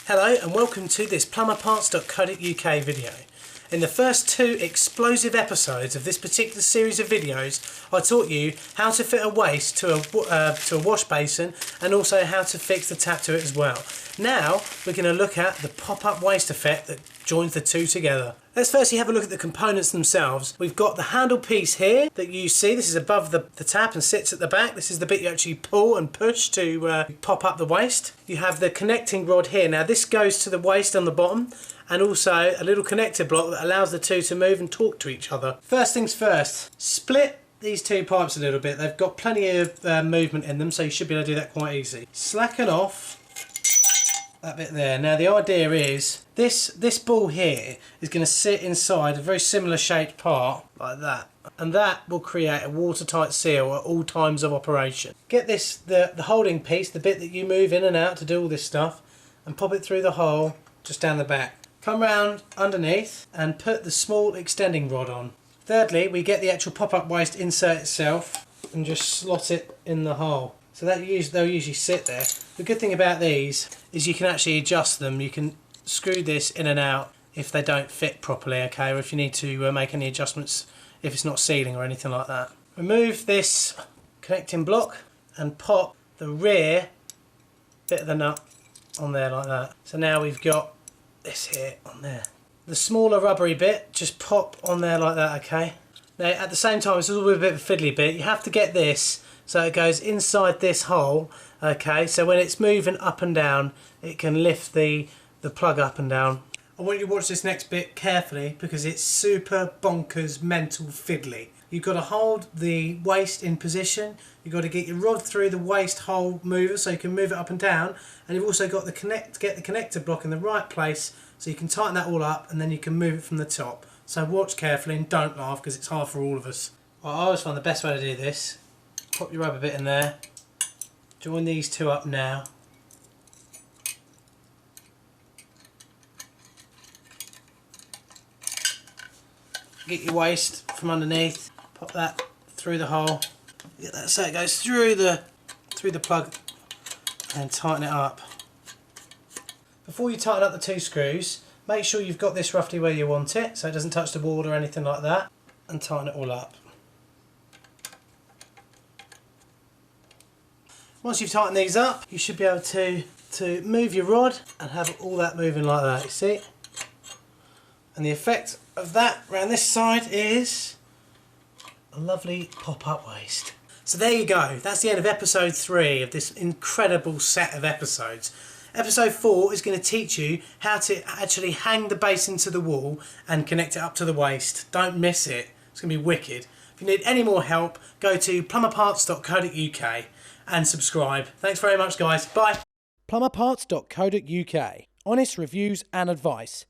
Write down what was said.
Hello and welcome to this plumberparts.co.uk video. In the first 2 explosive episodes of this particular series of videos, I taught you how to fit a waste to a wash basin and also how to fix the tap to it as well. Now we're going to look at the pop-up waste effect that joins the two together. Let's firstly have a look at the components themselves. We've got the handle piece here that you see. This is above the tap and sits at the back. This is the bit you actually pull and push to pop up the waste. You have the connecting rod here. Now this goes to the waste on the bottom, and also a little connector block that allows the two to move and talk to each other. First things first, split these two pipes a little bit. They've got plenty of movement in them, so you should be able to do that quite easy. Slacken off that bit there. Now the idea is this ball here is going to sit inside a very similar shaped part like that, and that will create a watertight seal at all times of operation. Get this, the holding piece, the bit that you move in and out to do all this stuff, and pop it through the hole just down the back. Come round underneath and put the small extending rod on. Thirdly, we get the actual pop-up waste insert itself and just slot it in the hole. So they'll usually sit there. The good thing about these is you can actually adjust them. You can screw this in and out if they don't fit properly, okay, or if you need to make any adjustments if it's not sealing or anything like that. Remove this connecting block and pop the rear bit of the nut on there like that. So now we've got this here on there. The smaller rubbery bit, just pop on there like that, okay? Now at the same time, it's always a bit of a fiddly bit. You have to get this so it goes inside this hole, okay? So when it's moving up and down, it can lift the plug up and down. I want you to watch this next bit carefully because it's super bonkers mental fiddly. You've got to hold the waste in position. You've got to get your rod through the waste hole mover so you can move it up and down. And you've also got get the connector block in the right place so you can tighten that all up and then you can move it from the top. So watch carefully and don't laugh because it's hard for all of us. Well, I always find the best way to do this, pop your rubber bit in there, join these two up now. Get your waste from underneath, pop that through the hole, get that so it goes through the plug and tighten it up. Before you tighten up the 2 screws, make sure you've got this roughly where you want it so it doesn't touch the wall or anything like that, and tighten it all up. Once you've tightened these up, you should be able to move your rod and have all that moving like that, you see? And the effect of that around this side is a lovely pop-up waste. So there you go, that's the end of episode 3 of this incredible set of episodes. Episode 4 is going to teach you how to actually hang the basin to the wall and connect it up to the waste. Don't miss it, it's going to be wicked. If you need any more help, go to plumberparts.co.uk and subscribe. Thanks very much guys, bye. plumberparts.co.uk. Honest reviews and advice.